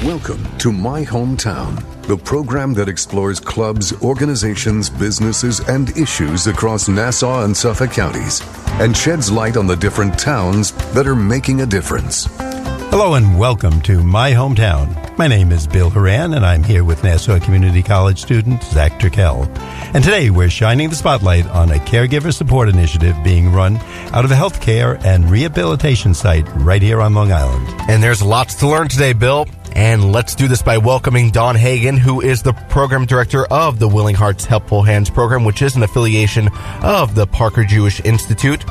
Welcome to My Hometown, the program that explores clubs, organizations, businesses, and issues across Nassau and Suffolk counties and sheds light on the different towns that are making a difference. Hello and welcome to My Hometown. My name is Bill Horan and I'm here with Nassau Community College student Zac Turkel. And today we're shining the spotlight on a caregiver support initiative being run out of a healthcare and rehabilitation site right here on Long Island. And there's lots to learn today, Bill. And let's do this by welcoming Dawn Hagen, who is the program director of the Willing Hearts Helpful Hands program, which is an affiliation of the Parker Jewish Institute,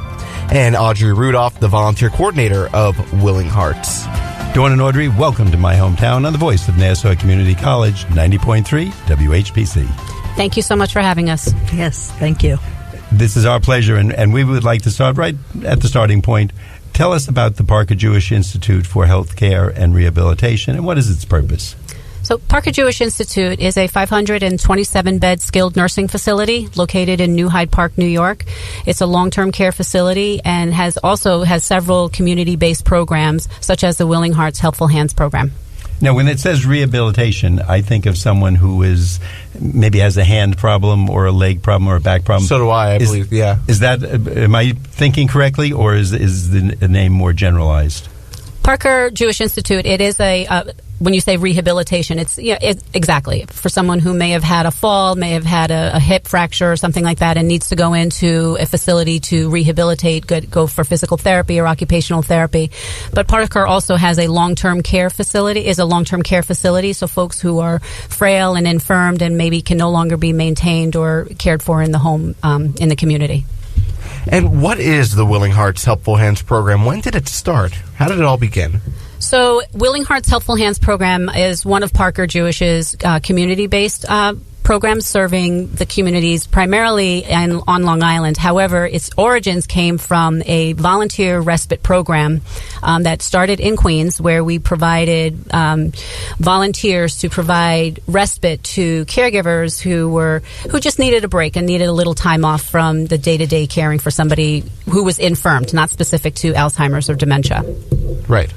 and Audrey Rudolph, the volunteer coordinator of Willing Hearts. Dawn and Audrey, welcome to My Hometown on the voice of Nassau Community College, 90.3 WHPC. Thank you so much for having us. Yes, thank you. This is our pleasure, and we would like to start right at the starting point. Tell us about the Parker Jewish Institute for Healthcare and Rehabilitation, and what is its purpose? So Parker Jewish Institute is a 527-bed skilled nursing facility located in New Hyde Park, New York. It's a long-term care facility and has several community-based programs, such as the Willing Hearts Helpful Hands program. Now, when it says rehabilitation, I think of someone who is maybe has a hand problem or a leg problem or a back problem. So do I believe, yeah. Is that, am I thinking correctly, or is the name more generalized? Parker Jewish Institute, it is when you say rehabilitation, it's exactly for someone who may have had a fall, may have had a hip fracture or something like that, and needs to go into a facility to rehabilitate, go for physical therapy or occupational therapy. But Parker also has a long-term care facility, so folks who are frail and infirmed and maybe can no longer be maintained or cared for in the home, in the community. And what is the Willing Hearts Helpful Hands program? When did it start? How did it all begin? So Willing Hearts Helpful Hands program is one of Parker Jewish's community-based programs serving the communities primarily on Long Island. However, its origins came from a volunteer respite program that started in Queens, where we provided volunteers to provide respite to caregivers who just needed a break and needed a little time off from the day-to-day caring for somebody who was infirmed, not specific to Alzheimer's or dementia. Right.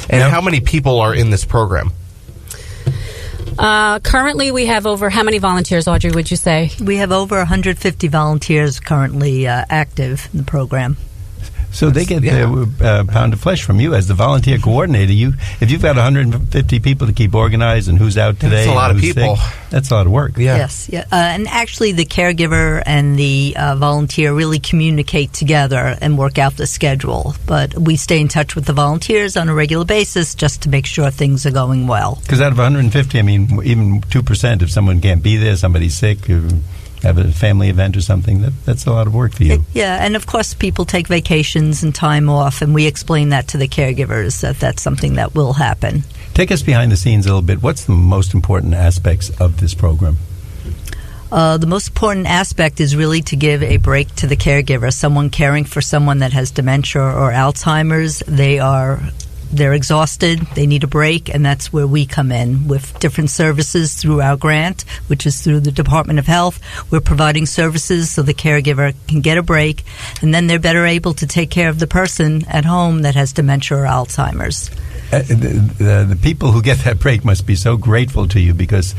And how many people are in this program? Currently, we have over, how many volunteers, Audrey, would you say? We have over 150 volunteers currently active in the program. So they get a pound of flesh from you as the volunteer coordinator. If you've got 150 people to keep organized and who's out today, that's a lot of people. Sick, that's a lot of work. Yeah. Yes, yeah. And actually, the caregiver and the volunteer really communicate together and work out the schedule. But we stay in touch with the volunteers on a regular basis just to make sure things are going well. Because out of 150, I mean, even 2%, if someone can't be there, somebody's sick, have a family event or something, that's a lot of work for you. Yeah, and of course people take vacations and time off, and we explain that to the caregivers that that's something that will happen. Take us behind the scenes a little bit. What's the most important aspects of this program? The most important aspect is really to give a break to the caregiver. Someone caring for someone that has dementia or Alzheimer's, they're exhausted, they need a break, and that's where we come in with different services through our grant, which is through the Department of Health. We're providing services so the caregiver can get a break, and then they're better able to take care of the person at home that has dementia or Alzheimer's. The people who get that break must be so grateful to you, because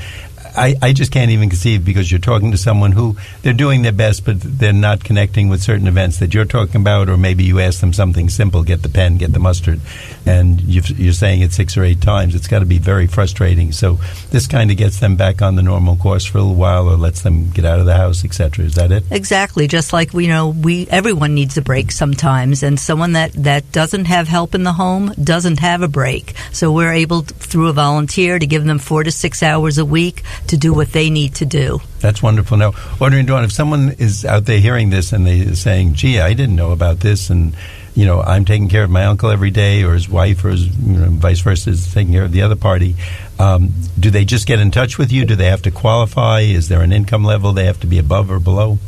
I just can't even conceive, because you're talking to someone who they're doing their best, but they're not connecting with certain events that you're talking about, or maybe you ask them something simple, get the pen, get the mustard, and you're saying it 6 or 8 times. It's got to be very frustrating. So this kind of gets them back on the normal course for a little while, or lets them get out of the house, etc. Is that it? Exactly. Just like everyone needs a break sometimes, and someone that doesn't have help in the home doesn't have a break. So we're able, through a volunteer, to give them 4 to 6 hours a week to do what they need to do. That's wonderful. Now, Audrey and Dawn, if someone is out there hearing this and they're saying, gee, I didn't know about this, and I'm taking care of my uncle every day, or his wife, or his, vice versa, is taking care of the other party, do they just get in touch with you? Do they have to qualify? Is there an income level they have to be above or below?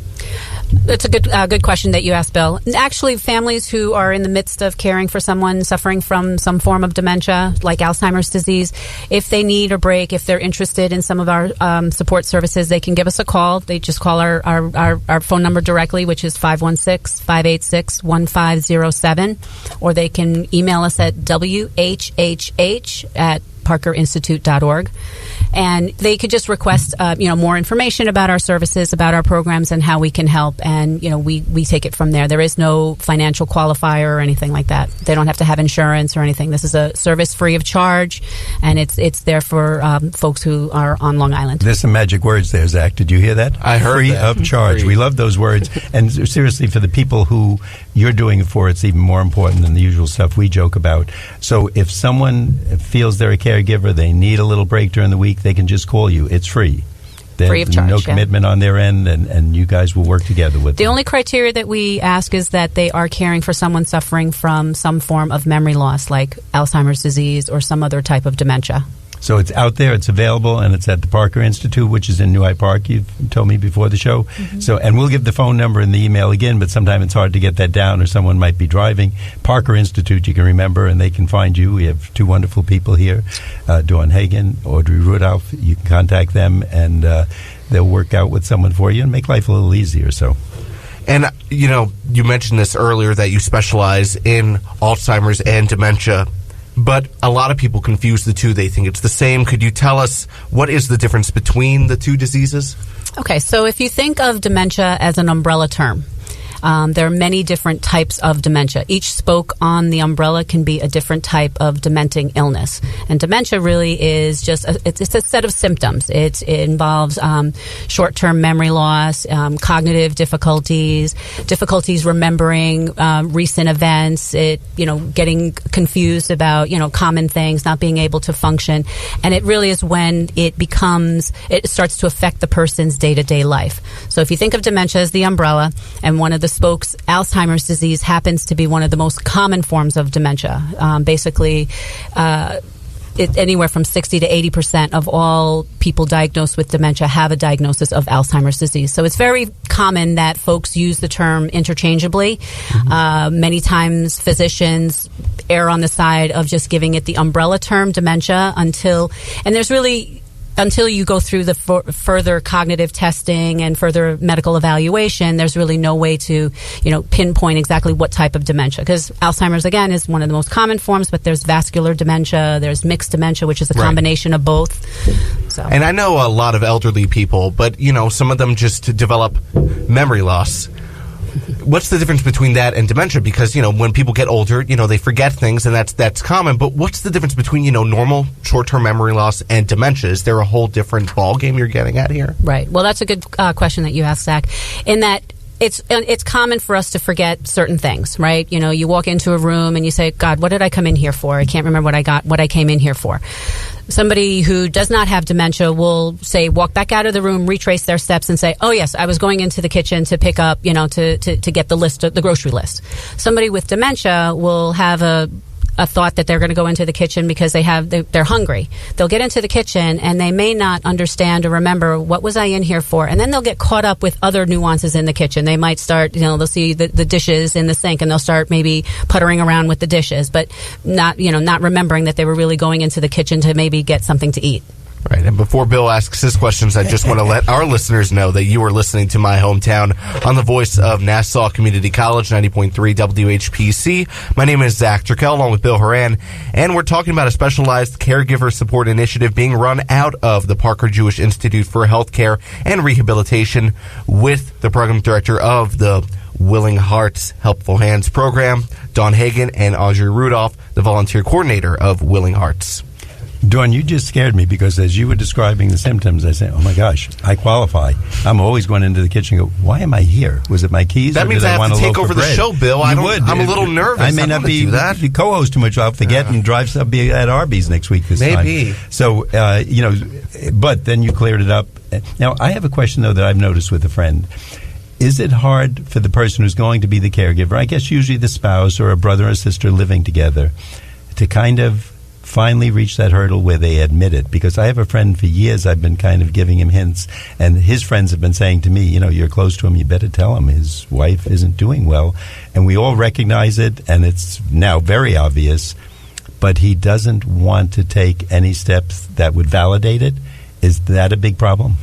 That's a good question that you asked, Bill. Actually, families who are in the midst of caring for someone suffering from some form of dementia, like Alzheimer's disease, if they need a break, if they're interested in some of our support services, they can give us a call. They just call our phone number directly, which is 516-586-1507, or they can email us at WHHH at parkerinstitute.org. And they could just request, more information about our services, about our programs, and how we can help. And, we take it from there. There is no financial qualifier or anything like that. They don't have to have insurance or anything. This is a service free of charge, and it's there for folks who are on Long Island. There's some magic words there, Zach. Did you hear that? I heard free that. of charge. Free. We love those words. And seriously, for the people who you're doing it for, it's even more important than the usual stuff we joke about. So if someone feels they're a caregiver, they need a little break during the week, they can just call you. It's free. There's free of charge. No commitment on their end, and you guys will work together with them. The only criteria that we ask is that they are caring for someone suffering from some form of memory loss, like Alzheimer's disease or some other type of dementia. So it's out there, it's available, and it's at the Parker Institute, which is in New Hyde Park, you've told me before the show. Mm-hmm. So, and we'll give the phone number and the email again, but sometimes it's hard to get that down, or someone might be driving. Parker Institute, you can remember, and they can find you. We have two wonderful people here, Dawn Hagen, Audrey Rudolph. You can contact them, and they'll work out with someone for you and make life a little easier. So. And, you mentioned this earlier, that you specialize in Alzheimer's and dementia. But a lot of people confuse the two. They think it's the same. Could you tell us what is the difference between the two diseases? Okay, so if you think of dementia as an umbrella term, there are many different types of dementia. Each spoke on the umbrella can be a different type of dementing illness. And dementia really is just it's a set of symptoms. It involves short-term memory loss, cognitive difficulties remembering recent events, getting confused about, common things, not being able to function. And it really is when it starts to affect the person's day-to-day life. So if you think of dementia as the umbrella, and one of the spokes, Alzheimer's disease, happens to be one of the most common forms of dementia. Anywhere from 60 to 80% of all people diagnosed with dementia have a diagnosis of Alzheimer's disease. So it's very common that folks use the term interchangeably. Mm-hmm. Many times physicians err on the side of just giving it the umbrella term dementia until you go through the further cognitive testing and further medical evaluation, there's really no way to, pinpoint exactly what type of dementia. Because Alzheimer's, again, is one of the most common forms, but there's vascular dementia, there's mixed dementia, which is a combination of both. So. And I know a lot of elderly people, but, some of them just develop memory loss. What's the difference between that and dementia? Because, when people get older, they forget things, and that's common. But what's the difference between, normal short-term memory loss and dementia? Is there a whole different ballgame you're getting at here? Right. Well, that's a good question that you asked, Zach, in that it's common for us to forget certain things, right? You walk into a room and you say, God, what did I come in here for? I can't remember what I came in here for. Somebody who does not have dementia will say, walk back out of the room, retrace their steps, and say, oh yes, I was going into the kitchen to pick up, to get the list, the grocery list. Somebody with dementia will have a thought that they're going to go into the kitchen because they're hungry. They'll get into the kitchen and they may not understand or remember, what was I in here for? And then they'll get caught up with other nuances in the kitchen. They might start, they'll see the dishes in the sink and they'll start maybe puttering around with the dishes, but not remembering that they were really going into the kitchen to maybe get something to eat. Right, and before Bill asks his questions, I just want to let our listeners know that you are listening to My Hometown on the voice of Nassau Community College, 90.3 WHPC. My name is Zac Turkel, along with Bill Horan, and we're talking about a specialized caregiver support initiative being run out of the Parker Jewish Institute for Healthcare and Rehabilitation with the program director of the Willing Hearts Helpful Hands program, Dawn Hagen, and Audrey Rudolph, the volunteer coordinator of Willing Hearts. Dawn, you just scared me because as you were describing the symptoms, I said, oh my gosh, I qualify. I'm always going into the kitchen and go, why am I here? Was it my keys? That means I have to take over the show, Bill. I'm a little nervous. I may not be the co-host too much. I'll forget and be at Arby's next week this time. Maybe. So, but then you cleared it up. Now, I have a question, though, that I've noticed with a friend. Is it hard for the person who's going to be the caregiver, I guess usually the spouse or a brother or sister living together, to kind of finally reach that hurdle where they admit it? Because I have a friend for years, I've been kind of giving him hints, and his friends have been saying to me, you're close to him, you better tell him his wife isn't doing well. And we all recognize it, and it's now very obvious, but he doesn't want to take any steps that would validate it. Is that a big problem?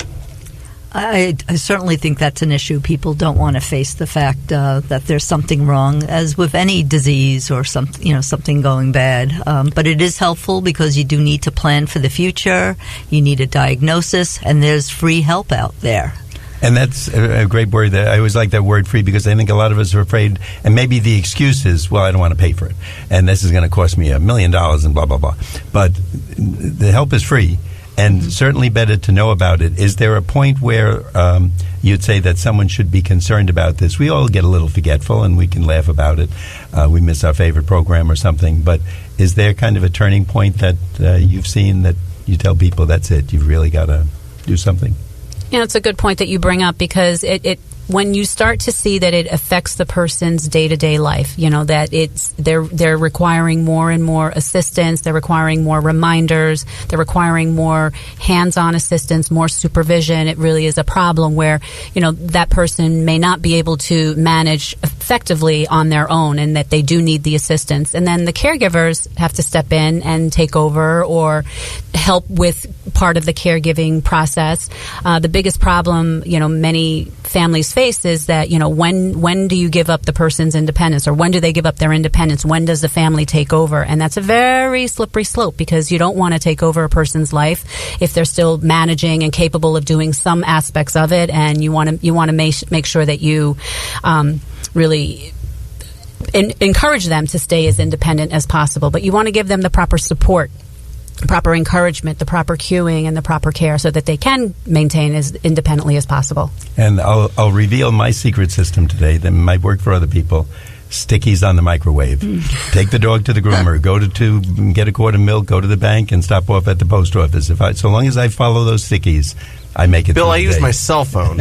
I certainly think that's an issue. People don't want to face the fact that there's something wrong, as with any disease or something going bad. But it is helpful because you do need to plan for the future. You need a diagnosis, and there's free help out there. And that's a great word. I always like that word, free, because I think a lot of us are afraid, and maybe the excuse is, well, I don't want to pay for it, and this is going to cost me $1 million and blah, blah, blah. But the help is free, and certainly better to know about it. Is there a point where you'd say that someone should be concerned about this? We all get a little forgetful, and we can laugh about it. We miss our favorite program or something. But is there kind of a turning point that you've seen that you tell people, that's it, you've really got to do something? It's a good point that you bring up, because it when you start to see that it affects the person's day-to-day life, that they're requiring more and more assistance, they're requiring more reminders, they're requiring more hands-on assistance, more supervision. It really is a problem where, that person may not be able to manage effectively on their own, and that they do need the assistance. And then the caregivers have to step in and take over or help with part of the caregiving process. The biggest problem, many families face is that, when do you give up the person's independence, or when do they give up their independence? When does the family take over? And that's a very slippery slope, because you don't want to take over a person's life if they're still managing and capable of doing some aspects of it, and you want to make sure that you really encourage them to stay as independent as possible. But you want to give them the proper support, proper encouragement, the proper cueing, and the proper care, so that they can maintain as independently as possible. And I'll reveal my secret system today that might work for other people. Stickies on the microwave. Take the dog to the groomer. Go to get a quart of milk. Go to the bank and stop off at the post office. So long as I follow those stickies, I make it. Bill, I use my cell phone.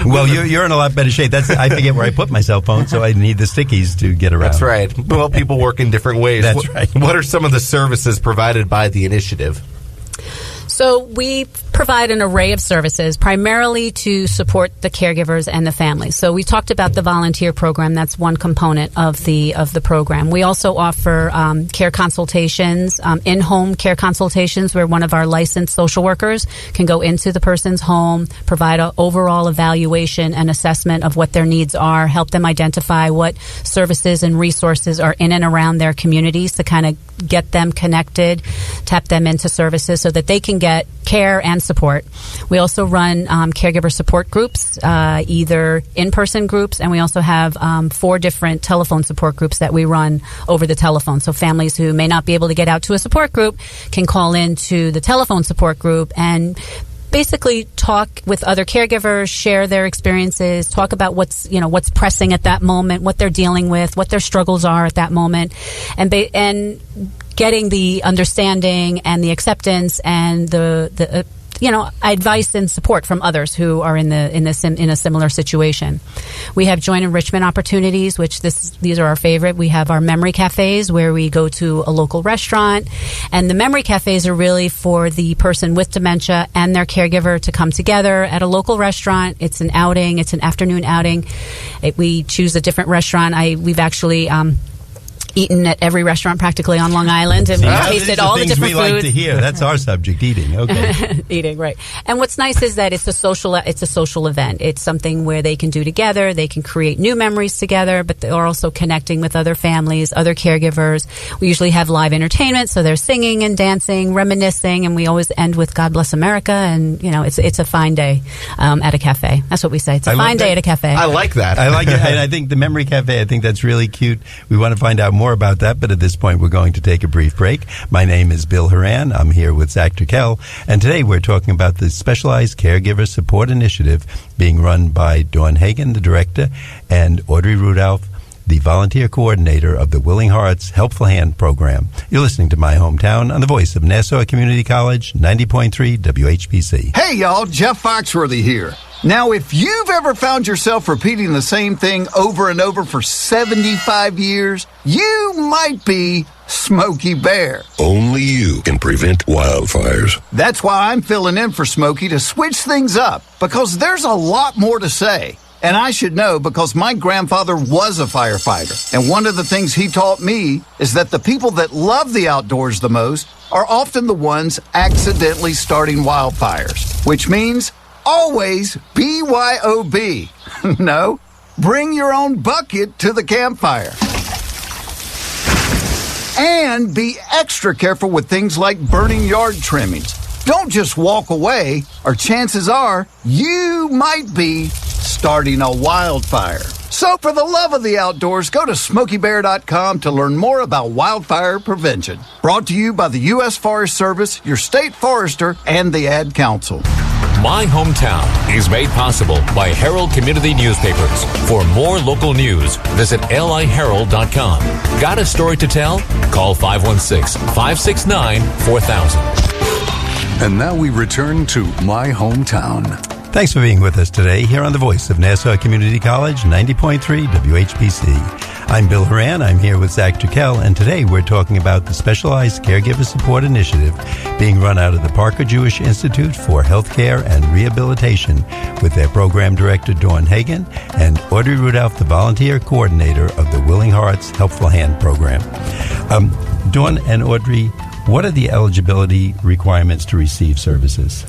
Well, you're in a lot better shape. I forget where I put my cell phone, so I need the stickies to get around. That's right. Well, people work in different ways. That's right. What are some of the services provided by the initiative? So we provide an array of services, primarily to support the caregivers and the families. So we talked about the volunteer program. That's one component of the program. We also offer care consultations, in-home care consultations, where one of our licensed social workers can go into the person's home, provide an overall evaluation and assessment of what their needs are, help them identify what services and resources are in and around their communities to kind of get them connected, tap them into services so that they can get care and support. We also run caregiver support groups, either in-person groups, and we also have 4 different telephone support groups that we run over the telephone. So families who may not be able to get out to a support group can call in to the telephone support group and basically talk with other caregivers, share their experiences, talk about what's pressing at that moment, what they're dealing with, what their struggles are at that moment, and getting the understanding and the acceptance and the advice and support from others who are in a similar situation. We have joint enrichment opportunities, which these are our favorite. We have our memory cafes, where we go to a local restaurant, and the memory cafes are really for the person with dementia and their caregiver to come together at a local restaurant. It's an outing. It's an afternoon outing. We choose a different restaurant. We've actually eaten at every restaurant practically on Long Island, and we've tasted all the different foods. We like to hear. That's our subject, eating. Okay. Eating, right. And what's nice is that it's a social event. It's something where they can do together. They can create new memories together, but they're also connecting with other families, other caregivers. We usually have live entertainment, so they're singing and dancing, reminiscing, and we always end with God Bless America, and it's a fine day at a cafe. That's what we say. It's a fine day at a cafe. I like that. I like it. And I think the memory cafe, I think that's really cute. We want to find out more about that, but at this point we're going to take a brief break. My name is Bill Horan. I'm here with Zac Turkel, and today we're talking about the Specialized Caregiver Support Initiative being run by Dawn Hagen, the director, and Audrey Rudolph, the volunteer coordinator of the Willing Hearts Helpful Hand program. You're listening to My Hometown on the voice of Nassau Community College, 90.3 WHPC. Hey y'all, Jeff Foxworthy here. Now, if you've ever found yourself repeating the same thing over and over for 75 years, you might be Smokey Bear. Only you can prevent wildfires. That's why I'm filling in for Smokey to switch things up, because there's a lot more to say. And I should know because my grandfather was a firefighter. And one of the things he taught me is that the people that love the outdoors the most are often the ones accidentally starting wildfires, which means always BYOB. No, bring your own bucket to the campfire. And be extra careful with things like burning yard trimmings. Don't just walk away, or chances are you might be starting a wildfire. So for the love of the outdoors, go to SmokeyBear.com to learn more about wildfire prevention. Brought to you by the U.S. Forest Service, your state forester, and the Ad Council. My Hometown is made possible by Herald Community Newspapers. For more local news, visit liherald.com. Got a story to tell? Call 516-569-4000. And now we return to My Hometown. Thanks for being with us today here on the voice of Nassau Community College, 90.3 WHPC. I'm Bill Horan. I'm here with Zac Turkel, and today we're talking about the Specialized Caregiver Support Initiative being run out of the Parker Jewish Institute for Healthcare and Rehabilitation with their program director, Dawn Hagen, and Audrey Rudolph, the volunteer coordinator of the Willing Hearts Helpful Hand program. Dawn and Audrey, what are the eligibility requirements to receive services?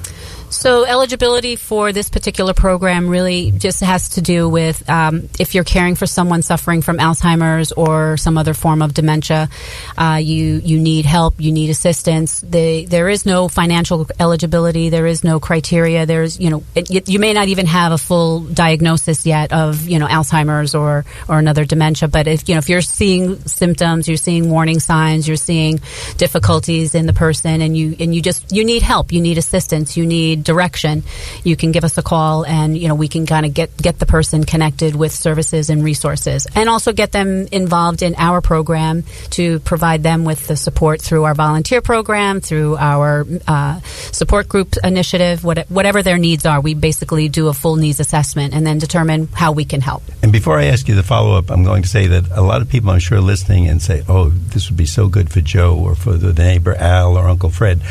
So eligibility for this particular program really just has to do with if you're caring for someone suffering from Alzheimer's or some other form of dementia, you need help, you need assistance. There is no financial eligibility. There is no criteria. There's, you may not even have a full diagnosis yet of, Alzheimer's or another dementia. But if you're seeing symptoms, you're seeing warning signs, you're seeing difficulties in the person, and you need help, you need assistance, you need direction, you can give us a call, and we can kind of get the person connected with services and resources, and also get them involved in our program to provide them with the support through our volunteer program, through our support group initiative. Whatever their needs are, we basically do a full needs assessment and then determine how we can help. And before I ask you the follow-up, I'm going to say that a lot of people, I'm sure, listening and say, oh, this would be so good for Joe or for the neighbor Al or Uncle Fred.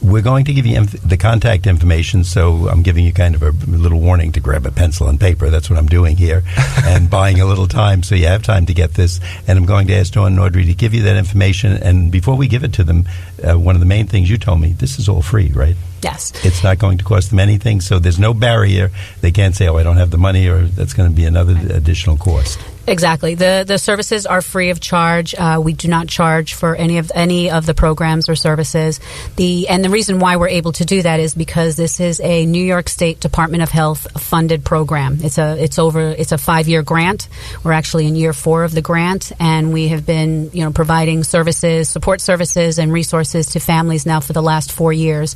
We're going to give you the contact information, so I'm giving you kind of a little warning to grab a pencil and paper. That's what I'm doing here, and buying a little time so you have time to get this. And I'm going to ask Dawn and Audrey to give you that information. And before we give it to them, one of the main things you told me, this is all free, right? Yes. It's not going to cost them anything, so there's no barrier. They can't say, oh, I don't have the money, or that's going to be another additional cost. Exactly. The services are free of charge. We do not charge for any of the programs or services. And the reason why we're able to do that is because this is a New York State Department of Health funded program. It's a 5-year grant. We're actually in year 4 of the grant, and we have been providing services, support services, and resources to families now for the last 4 years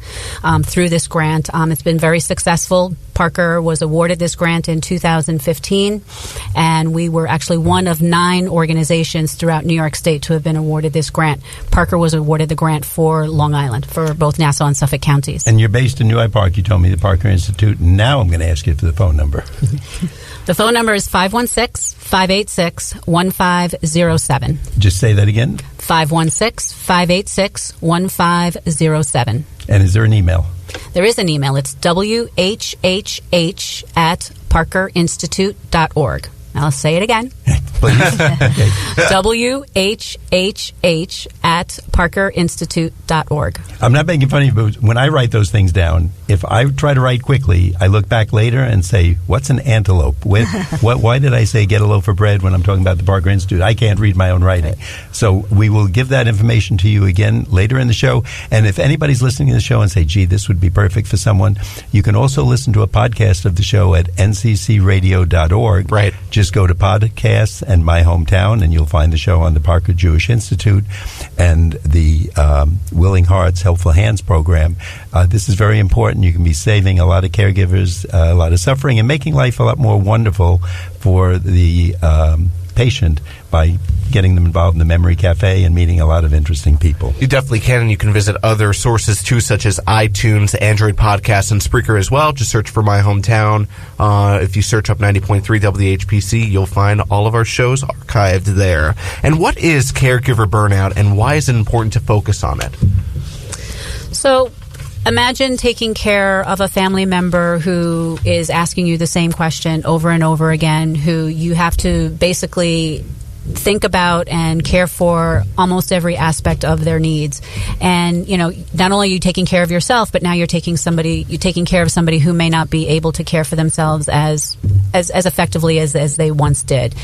through this grant. It's been very successful. Parker was awarded this grant in 2015, and we were actually one of 9 organizations throughout New York State to have been awarded this grant. Parker was awarded the grant for Long Island, for both Nassau and Suffolk counties. And you're based in New Hyde Park. You told me the Parker Institute. Now I'm going to ask you for the phone number. The phone number is 516-586-1507. Just say that again. 516-586-1507. And is there an email? There is an email. It's whhh@parkerinstitute.org. Now let's say it again. Please. whhh@parkerinstitute.org. I'm not making fun of you, but when I write those things down, if I try to write quickly, I look back later and say, what's an antelope? Why did I say get a loaf of bread when I'm talking about the Parker Institute? I can't read my own writing. So we will give that information to you again later in the show. And if anybody's listening to the show and say, gee, this would be perfect for someone, you can also listen to a podcast of the show at nccradio.org. Right. Just go to podcasts and My Hometown, and you'll find the show on the Parker Jewish Institute and the Willing Hearts Helpful Hands program. This is very important. You can be saving a lot of caregivers, a lot of suffering, and making life a lot more wonderful for the patient by getting them involved in the Memory Cafe and meeting a lot of interesting people. You definitely can, and you can visit other sources too, such as iTunes, Android Podcasts, and Spreaker as well. Just search for My Hometown. If you search up 90.3 WHPC, you'll find all of our shows archived there. And what is caregiver burnout, and why is it important to focus on it? So imagine taking care of a family member who is asking you the same question over and over again, who you have to basically think about and care for almost every aspect of their needs. And, not only are you taking care of yourself, but now you're taking care of somebody who may not be able to care for themselves as effectively as they once did.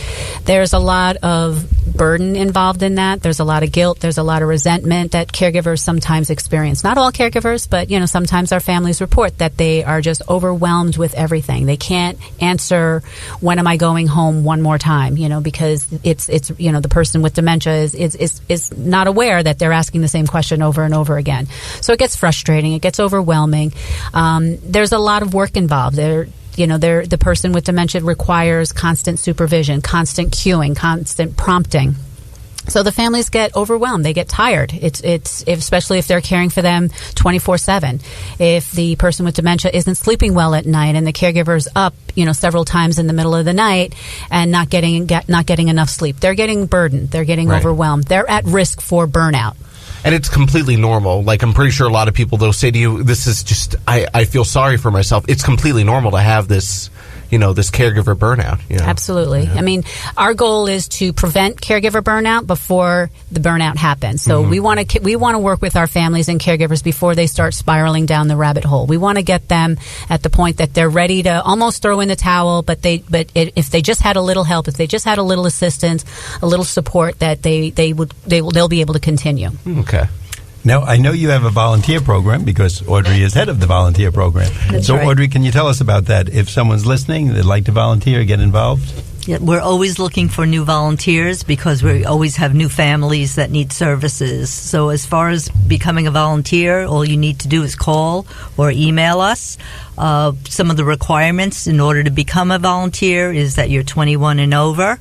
There's a lot of burden involved in that. There's a lot of guilt. There's a lot of resentment that caregivers sometimes experience. Not all caregivers, but, sometimes our families report that they are just overwhelmed with everything. They can't answer, when am I going home one more time, because it's the person with dementia is not aware that they're asking the same question over and over again. So it gets frustrating. It gets overwhelming. There's a lot of work involved. The person with dementia requires constant supervision, constant cueing, constant prompting. So the families get overwhelmed. They get tired. Especially if they're caring for them 24/7. If the person with dementia isn't sleeping well at night and the caregiver's up, several times in the middle of the night and not getting enough sleep, they're getting burdened. They're getting overwhelmed. They're at risk for burnout. And it's completely normal. Like, I'm pretty sure a lot of people, they'll say to you, this is just, I feel sorry for myself. It's completely normal to have this, this caregiver burnout. Absolutely. Yeah. I mean, our goal is to prevent caregiver burnout before the burnout happens. So we want to work with our families and caregivers before they start spiraling down the rabbit hole. We want to get them at the point that they're ready to almost throw in the towel, but if they just had a little help, if they just had a little assistance, a little support, that they'll be able to continue. Okay. Now, I know you have a volunteer program because Audrey is head of the volunteer program. That's so, right. Audrey, can you tell us about that? If someone's listening, they'd like to volunteer, get involved? Yeah, we're always looking for new volunteers because we always have new families that need services. So as far as becoming a volunteer, all you need to do is call or email us. Some of the requirements in order to become a volunteer is that you're 21 and over.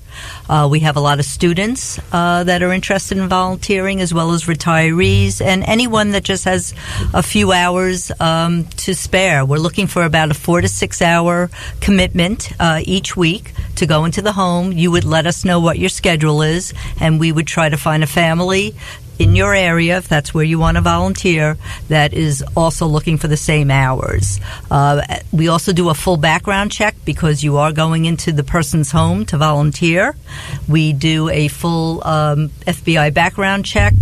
We have a lot of students that are interested in volunteering, as well as retirees and anyone that just has a few hours to spare. We're looking for about a 4 to 6 hour commitment each week to go into the home. You would let us know what your schedule is, and we would try to find a family in your area, if that's where you want to volunteer, that is also looking for the same hours. We also do a full background check because you are going into the person's home to volunteer. We do a full FBI background check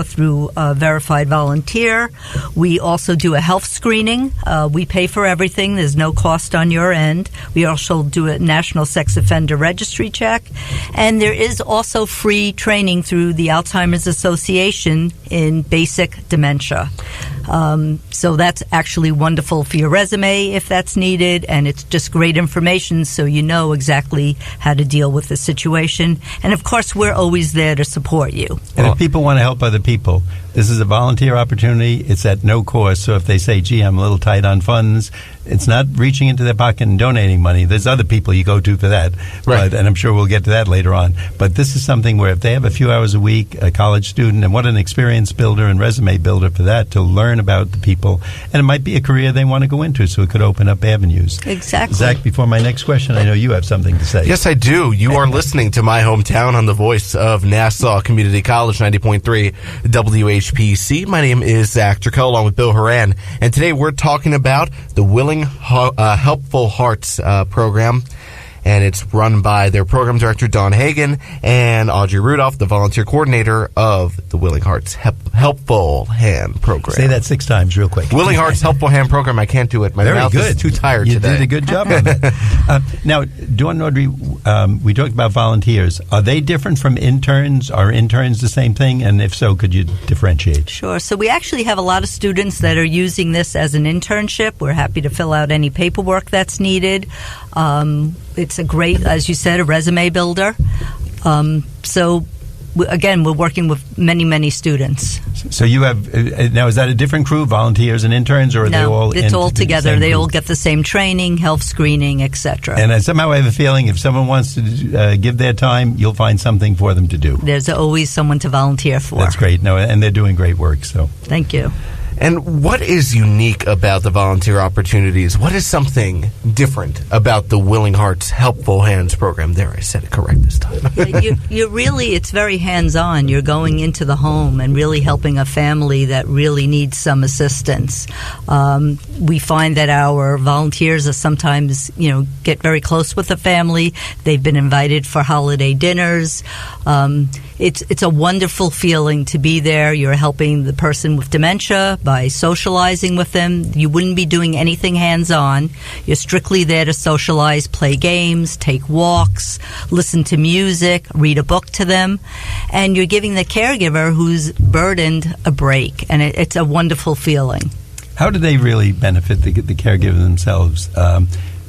through Verified Volunteer. We also do a health screening. We pay for everything. There's no cost on your end. We also do a National Sex Offender Registry check. And there is also free training through the Alzheimer's Association in basic dementia. So that's actually wonderful for your resume if that's needed, and it's just great information so you know exactly how to deal with the situation. And of course, we're always there to support you. And if people want to help other people, this is a volunteer opportunity. It's at no cost. So if they say, gee, I'm a little tight on funds, it's not reaching into their pocket and donating money. There's other people you go to for that. Right. And I'm sure we'll get to that later on. But this is something where if they have a few hours a week, a college student, and what an experience builder and resume builder for that, to learn about the people. And it might be a career they want to go into, so it could open up avenues. Exactly. Zach, before my next question, I know you have something to say. Yes, I do. You are listening to My Hometown on the voice of Nassau Community College, 90.3 WHPC. My name is Zac Turkel, along with Bill Horan, and today we're talking about the Willing Helpful Hearts program. And it's run by their program director, Dawn Hagen, and Audrey Rudolph, the volunteer coordinator of the Willing Hearts Helpful Hand program. Say that 6 times real quick. Willing Hearts Helpful Hand program. I can't do it. My mouth is too tired you today. You did a good job on that. Now, Dawn and Audrey, we talked about volunteers. Are they different from interns? Are interns the same thing? And if so, could you differentiate? Sure. So we actually have a lot of students that are using this as an internship. We're happy to fill out any paperwork that's needed. It's a great, as you said, a resume builder. Again, we're working with many, many students. So you have, now is that a different crew, volunteers and interns, or are they all it's all together. They all group? get the same training, health screening, etc. And somehow I have a feeling if someone wants to give their time, you'll find something for them to do. There's always someone to volunteer for. That's great. No, and they're doing great work. So thank you. And what is unique about the volunteer opportunities? What is something different about the Willing Hearts Helpful Hands program? There, I said it correct this time. you really, it's very hands-on. You're going into the home and really helping a family that really needs some assistance. We find that our volunteers are sometimes, get very close with the family. They've been invited for holiday dinners. It's a wonderful feeling to be there. You're helping the person with dementia by socializing with them. You wouldn't be doing anything hands-on. You're strictly there to socialize, play games, take walks, listen to music, read a book to them. And you're giving the caregiver who's burdened a break. And it's a wonderful feeling. How do they really benefit the caregiver themselves?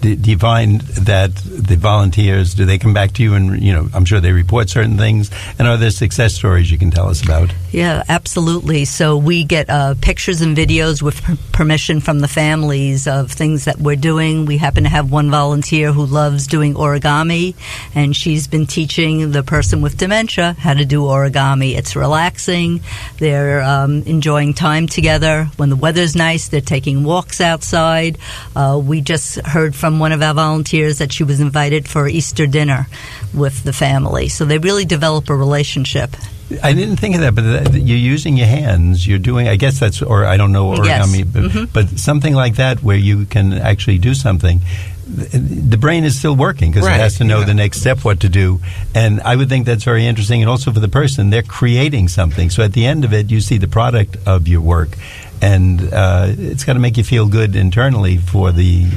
Do you find that the volunteers, do they come back to you and, I'm sure they report certain things? And are there success stories you can tell us about? Yeah, absolutely. So we get pictures and videos with permission from the families of things that we're doing. We happen to have one volunteer who loves doing origami, and she's been teaching the person with dementia how to do origami. It's relaxing. They're enjoying time together. When the weather's nice, they're taking walks outside. We just heard from one of our volunteers that she was invited for Easter dinner with the family. So they really develop a relationship. I didn't think of that, but you're using your hands. You're doing, I guess that's, or I don't know origami, yes. but something like that where you can actually do something. The brain is still working because it has to know the next step, what to do. And I would think that's very interesting. And also for the person, they're creating something. So at the end of it, you see the product of your work. And it's got to make you feel good internally for the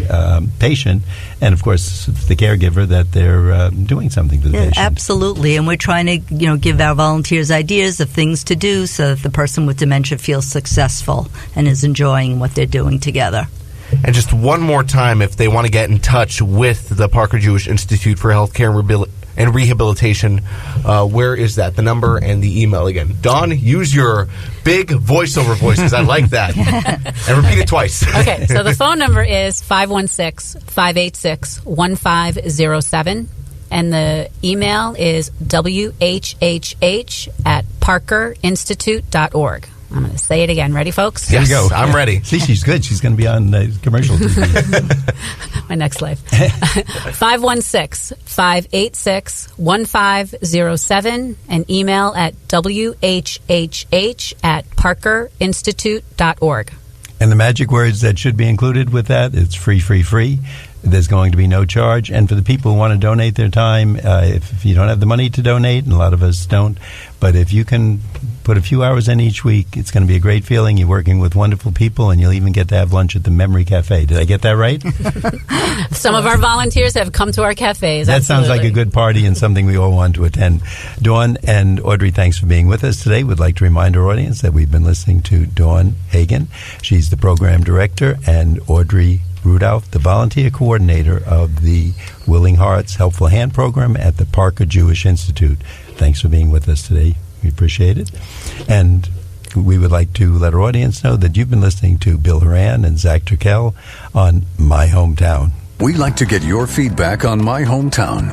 patient, and of course the caregiver, that they're doing something for the patient. Absolutely, and we're trying to give our volunteers ideas of things to do so that the person with dementia feels successful and is enjoying what they're doing together. And just one more time, if they want to get in touch with the Parker Jewish Institute for Healthcare and Rehabilitation, where is that? The number and the email again. Dawn, use your big voiceover voice because I like that. And repeat it twice. Okay, so the phone number is 516-586-1507. And the email is whhh@parkerinstitute.org. I'm going to say it again. Ready, folks? Yes, Here we go. I'm ready. See, she's good. She's going to be on commercial TV. My next life. 516-586-1507 and email at whhh@parkerinstitute.org. And the magic words that should be included with that, it's free, free, free. There's going to be no charge. And for the people who want to donate their time, if you don't have the money to donate, and a lot of us don't, but if you can put a few hours in each week, it's going to be a great feeling. You're working with wonderful people, and you'll even get to have lunch at the Memory Cafe. Did I get that right? Some of our volunteers have come to our cafes. That sounds like a good party and something we all want to attend. Dawn and Audrey, thanks for being with us today. We'd like to remind our audience that we've been listening to Dawn Hagen. She's the program director, and Audrey Rudolph, the volunteer coordinator of the Willing Hearts Helpful Hand program at the Parker Jewish Institute. Thanks for being with us today. We appreciate it. And we would like to let our audience know that you've been listening to Bill Horan and Zac Turkel on My Hometown. We like to get your feedback on My Hometown.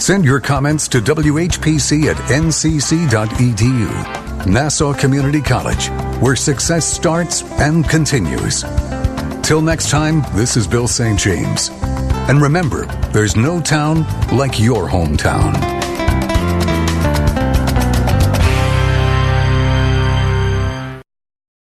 Send your comments to whpc@ncc.edu. Nassau Community College, where success starts and continues. Till next time, this is Bill St. James. And remember, there's no town like your hometown.